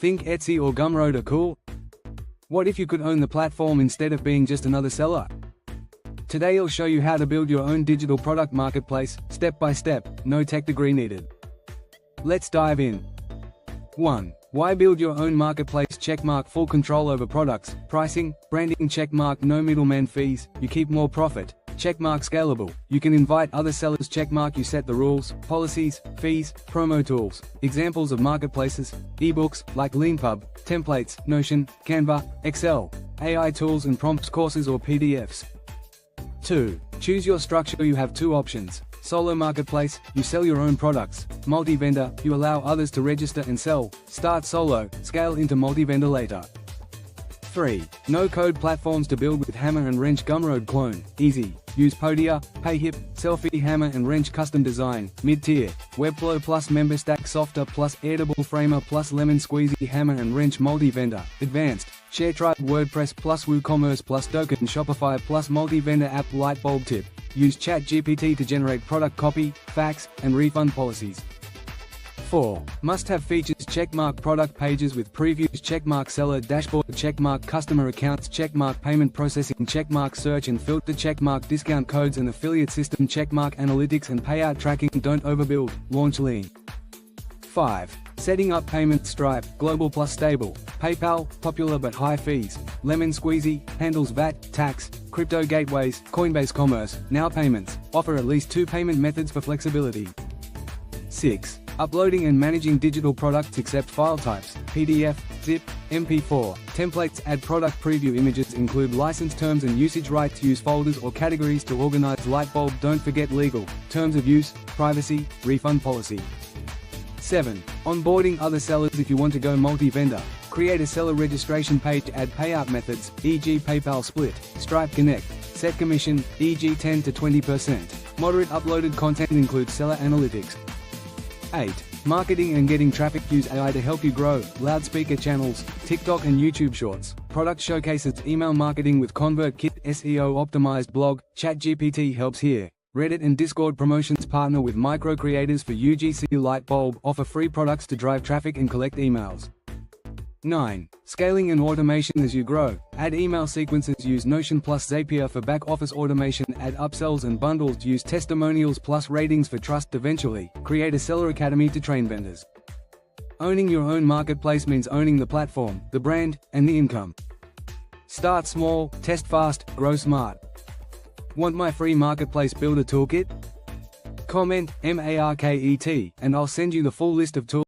Think Etsy or Gumroad are cool? What if you could own the platform instead of being just another seller? Today I'll show you how to build your own digital product marketplace, step by step, no tech degree needed. Let's dive in. 1. Why build your own marketplace? Checkmark full control over products, pricing, branding. Checkmark no middleman fees, you keep more profit. Checkmark scalable, you can invite other sellers. Checkmark you set the rules, policies, fees, promo tools. Examples of marketplaces: eBooks like LeanPub, templates, Notion, Canva, Excel, AI tools and prompts, courses or PDFs. 2. Choose your structure. You have two options: solo marketplace, you sell your own products; multi-vendor, you allow others to register and sell. Start solo, scale into multi-vendor later. 3. No-code platforms to build with Hammer and Wrench. Gumroad clone, easy. Use Podia, Payhip, Selfie. Hammer and Wrench custom design, mid-tier. Webflow plus MemberStack. Softer plus Airtable. Framer plus Lemon Squeezy. Hammer and Wrench multi-vendor, advanced. ShareTribe, WordPress plus WooCommerce plus Token. Shopify plus multi-vendor app. Lightbulb tip: use ChatGPT to generate product copy, facts, and refund policies. 4. Must-have features. Checkmark product pages with previews. Checkmark seller dashboard. Checkmark customer accounts. Checkmark payment processing. Checkmark search and filter. Checkmark discount codes and affiliate system. Checkmark analytics and payout tracking. Don't overbuild, launch lean. 5. Setting up payments. Stripe, global plus stable. PayPal, popular but high fees. Lemon Squeezy, handles VAT, tax. Crypto gateways, Coinbase Commerce, Now Payments, offer at least 2 payment methods for flexibility. 6. Uploading and managing digital products. Accept file types: PDF, zip, MP4, templates. Add product preview images. Include license terms and usage rights. Use folders or categories to organize. Lightbulb. Don't forget legal, terms of use, privacy, refund policy. 7. Onboarding other sellers. If you want to go multi-vendor, create a seller registration page. Add payout methods, e.g. PayPal Split, Stripe Connect. Set commission, e.g. 10 to 20%. Moderate uploaded content. Includes seller analytics. 8. Marketing and getting traffic. Use AI to help you grow. Loudspeaker channels, TikTok and YouTube Shorts. Product showcases. Email marketing with ConvertKit. SEO optimized blog. ChatGPT helps here. Reddit and Discord promotions. Partner with micro creators for UGC. Lightbulb, offer free products to drive traffic and collect emails. 9. Scaling and automation as you grow. Add email sequences. Use Notion plus Zapier for back office automation. Add upsells and bundles. Use testimonials plus ratings for trust. Eventually, create a seller academy to train vendors. Owning your own marketplace means owning the platform, the brand, and the income. Start small, test fast, grow smart. Want my free marketplace builder toolkit? Comment MARKET and I'll send you the full list of tools